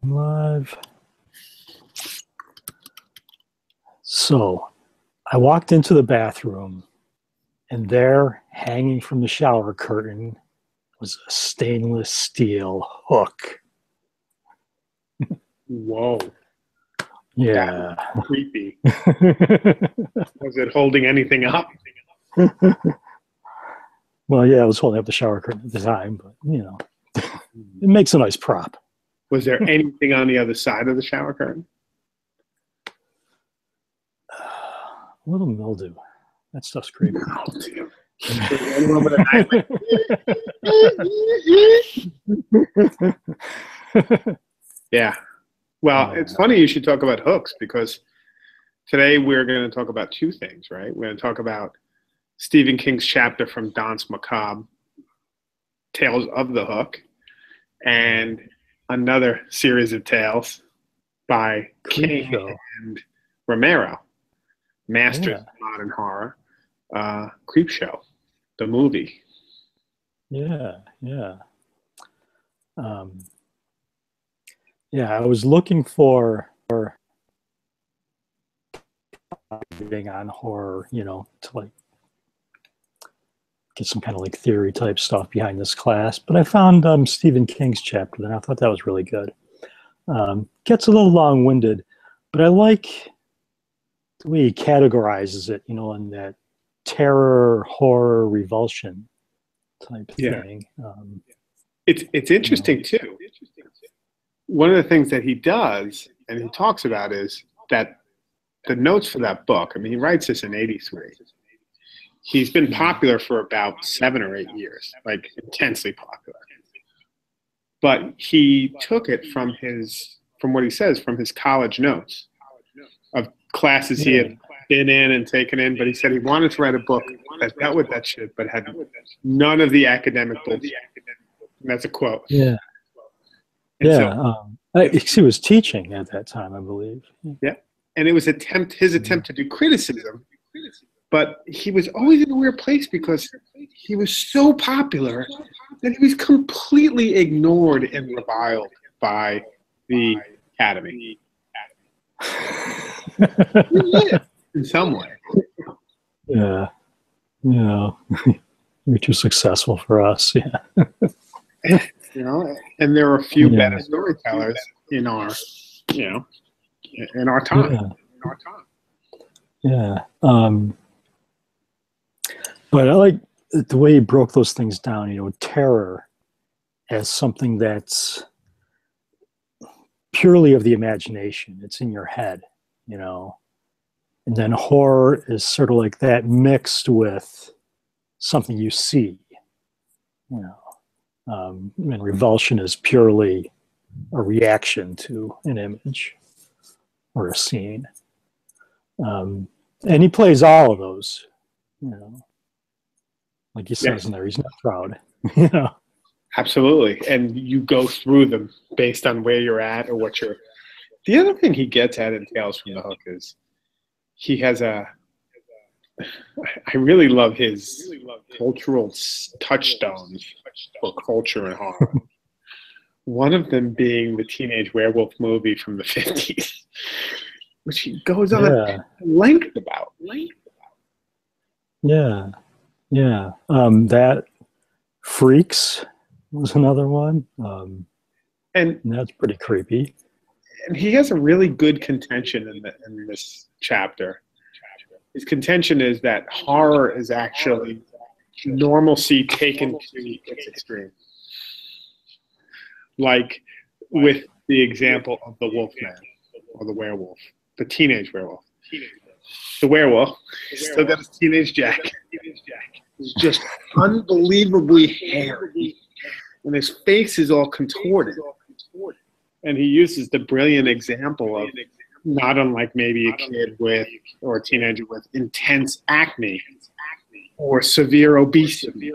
Live. So I walked into the bathroom, and there, hanging from the shower curtain, was a stainless steel hook. Whoa. Yeah. That was creepy. Was it holding anything up? Well, yeah, I was holding up the shower curtain at the time, but, you know, it makes a nice prop. Was there anything on the other side of the shower curtain? A little mildew. That stuff's creepy. Mildew. A little bit of nightmare. Yeah. Well, it's funny you should talk about hooks, because today we're going to talk about two things, right? We're going to talk about Stephen King's chapter from Danse Macabre, Tales of the Hook, and another series of tales by King and Romero, masters of modern horror, Creepshow, the movie. Yeah, yeah. Yeah, I was looking for being on horror, you know, to like get some kind of like theory type stuff behind this class, but I found Stephen King's chapter, and I thought that was really good. Gets a little long-winded, but I like the way he categorizes it, you know, in that terror, horror, revulsion type thing. It's interesting too. One of the things that he does and he talks about is that the notes for that book, I mean, he writes this in '83. He's been popular for about 7 or 8 years, like intensely popular. But he took it from what he says, from his college notes of classes he had been in and taken in. But he said he wanted to write a book that dealt with that shit, but had none of the academic bullshit. And that's a quote. Yeah. And he was teaching at that time, I believe. Yeah. And it was his attempt to do criticism. But he was always in a weird place because he was so popular that he was completely ignored and reviled by the Academy. In some way. Yeah. Yeah. You're too successful for us. Yeah. You know, and there are a few better storytellers in our, you know, in our time. Yeah. In our time. Yeah. But I like the way he broke those things down, you know, terror as something that's purely of the imagination. It's in your head, you know. And then horror is sort of like that mixed with something you see, you know. And revulsion is purely a reaction to an image or a scene. And he plays all of those, you know. Like he says in there, he's not proud, you know. Absolutely. And you go through them based on where you're at or what you're. The other thing he gets at in Tales from the Hook is he has I really love his cultural touchstones for culture and horror. One of them being the teenage werewolf movie from the 50s, which he goes on length about. Yeah. Yeah. That Freaks was another one. And that's pretty creepy. And he has a really good contention in this chapter. His contention is that horror is actually normalcy taken to its extreme. Like with the example of the Wolfman or the werewolf, the teenage werewolf. The werewolf still got his teenage Jack. He's just unbelievably hairy. And his face is all contorted. And he uses the brilliant example of not unlike maybe a kid with or a teenager with intense acne or severe obesity.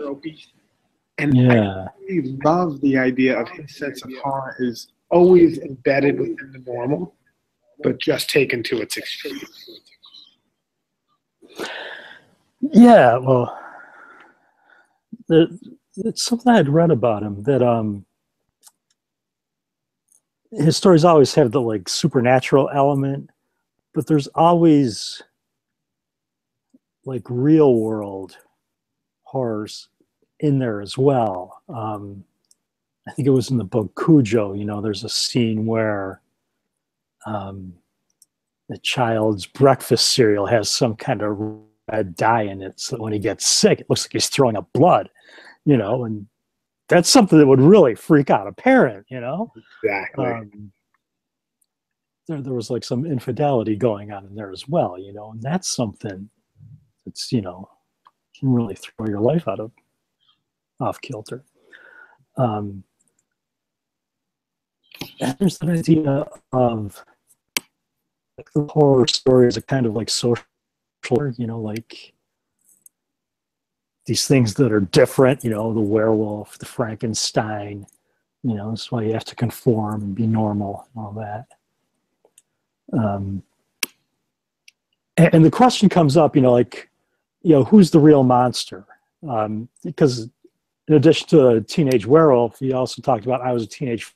And I really love the idea of his sense of horror is always embedded within the normal, but just taken to its extreme. Yeah, well, it's something I'd read about him that his stories always have the like supernatural element, but there's always like real world horrors in there as well. I think it was in the book Cujo. You know, there's a scene where um, the child's breakfast cereal has some kind of red dye in it, so when he gets sick, it looks like he's throwing up blood. You know, and that's something that would really freak out a parent. You know, Exactly. there was like some infidelity going on in there as well. You know, and that's something that's, you know, can really throw your life out of off kilter. Um, and there's an idea of like the horror story as a kind of like social, you know, like these things that are different, you know, the werewolf, the Frankenstein, you know, that's why you have to conform and be normal and all that. And the question comes up, you know, like, you know, who's the real monster? Because in addition to a teenage werewolf, he also talked about I was a teenage.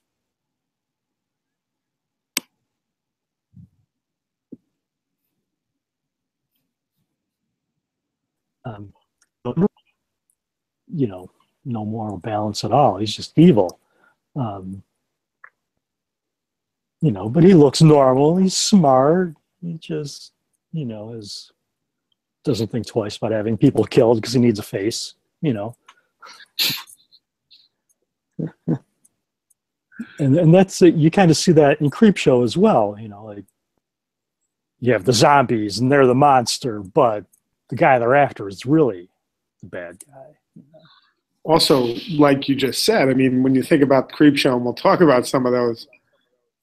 Um, you know, no moral balance at all. He's just evil. Um, you know, but he looks normal. He's smart. He just, you know, doesn't think twice about having people killed because he needs a face. You know, and that's you kind of see that in Creepshow as well. You know, like you have the zombies and they're the monster, but the guy they're after is really the bad guy. Also, like you just said, I mean, when you think about Creepshow, and we'll talk about some of those,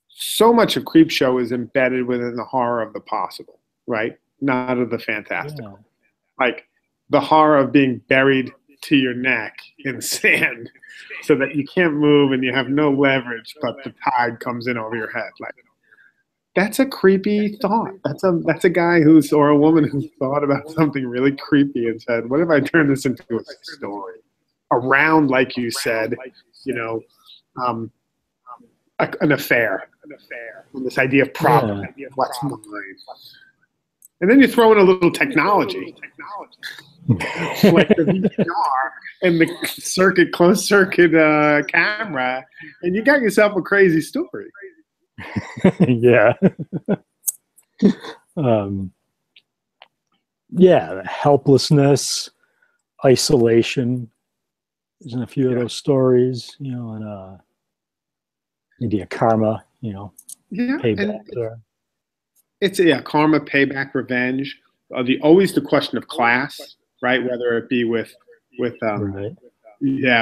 so much of Creepshow is embedded within the horror of the possible, right? Not of the fantastical. Yeah. Like the horror of being buried to your neck in sand so that you can't move and you have no leverage, but the tide comes in over your head. Like that's a creepy thought. That's a guy who's or a woman who's thought about something really creepy and said, "What if I turn this into a story around, like you said, you know, um, an affair, and this idea of property, what's mine?" And then you throw in a little technology, like the VCR and the closed circuit camera, and you got yourself a crazy story. Yeah. um, yeah, helplessness, isolation. There's in a few of those stories, you know, and idea karma, you know, payback there. It's karma, payback, revenge. Always the question of class, right? Whether it be with Right.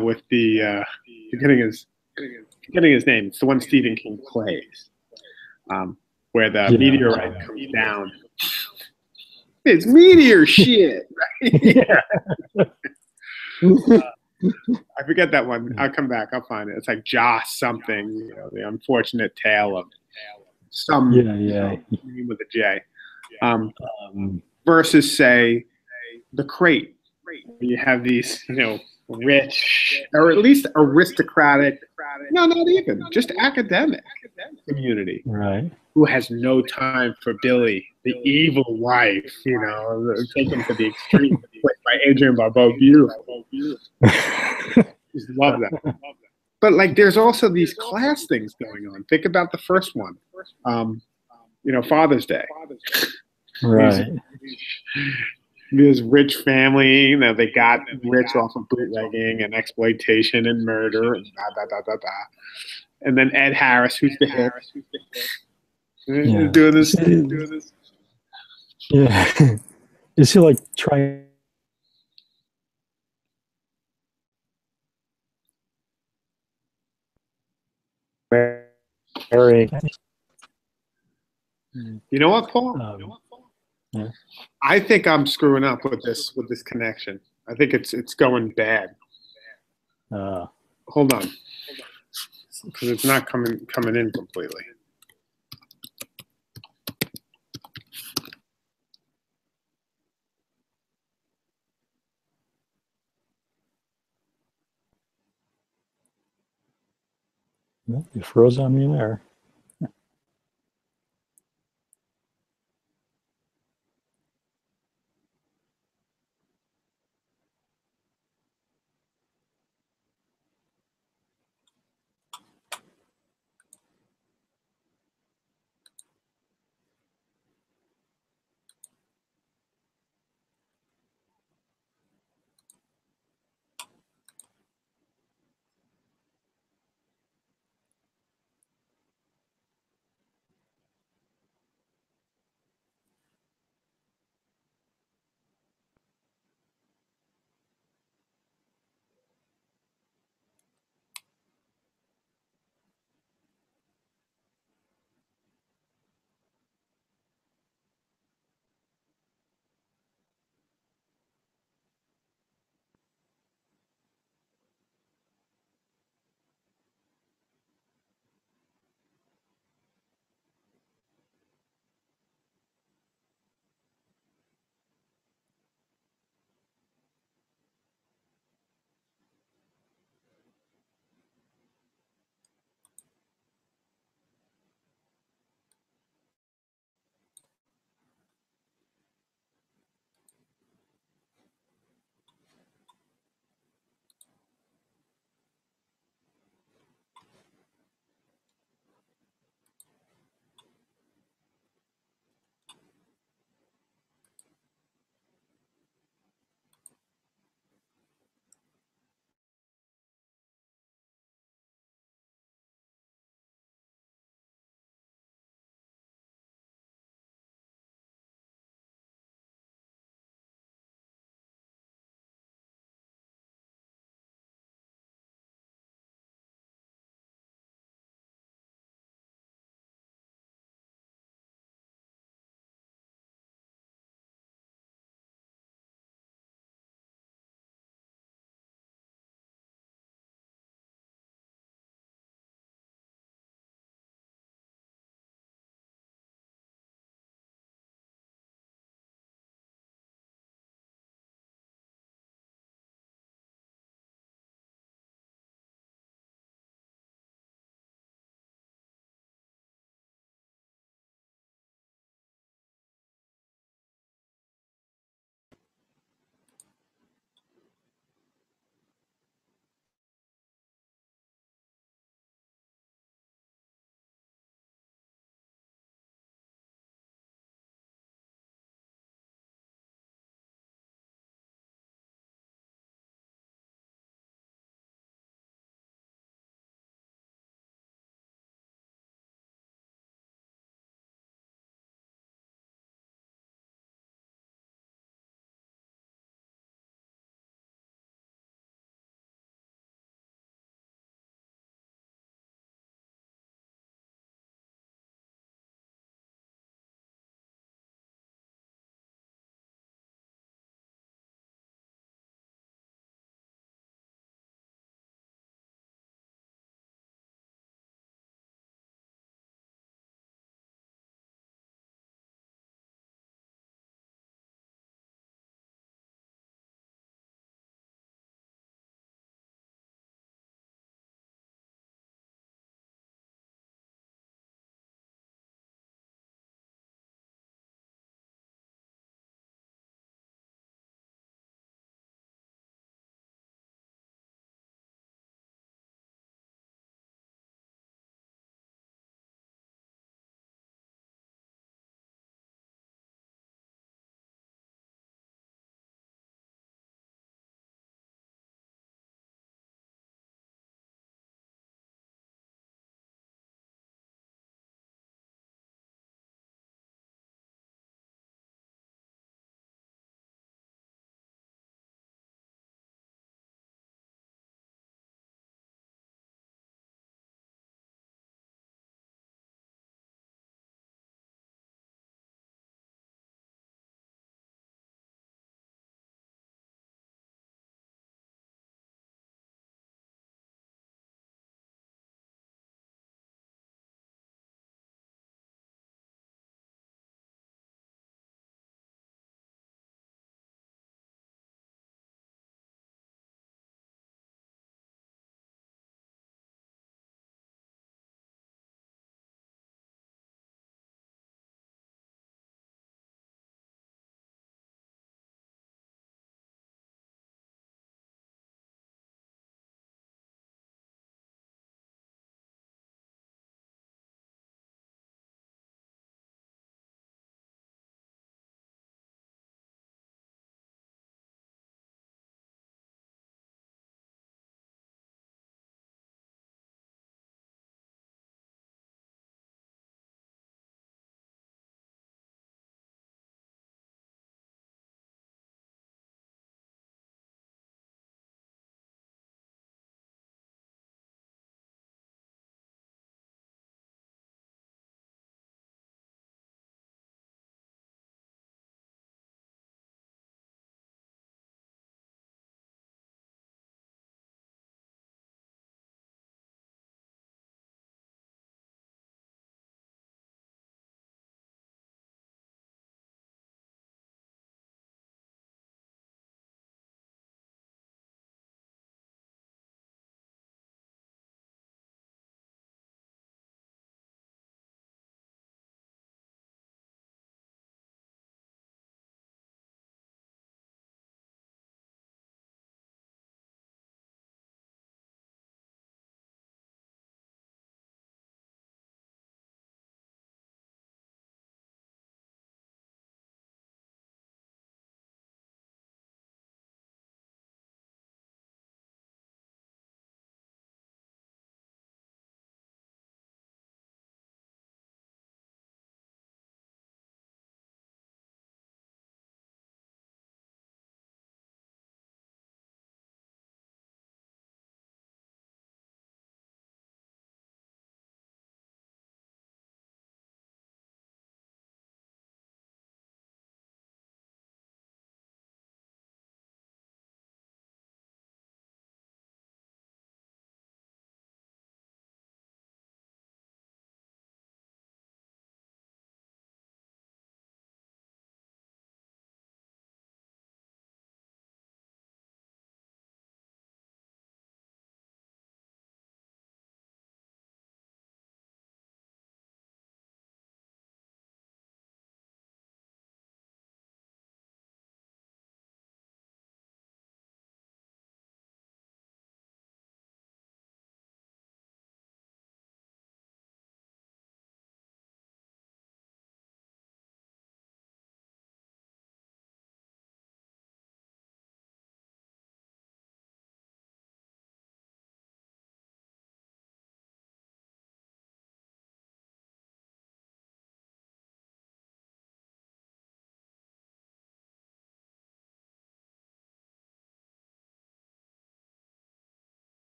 with the forgetting his name. It's the one Stephen King plays, where the meteorite comes down. It's meteor shit, right? Yeah. I forget that one. I'll come back. I'll find it. It's like Joss something. You know, the unfortunate tale of some name with a J. Versus say the crate. You have these, you know, rich or at least aristocratic, no, not even just academic community, right, who has no time for Billy, the evil wife. You know, taken to the extreme, played by Adrienne Barbeau, beautiful. Just love that. But like, there's also these class things going on. Think about the first one, you know, Father's Day. Right. This rich family, you know, they got rich off of bootlegging and exploitation and murder and And then Ed Harris, who's the hit, doing this. Yeah. Is he like trying? You know what, Paul? Yeah. I think I'm screwing up with this connection. I think it's going bad. Hold on, because it's not coming in completely. You froze on me there.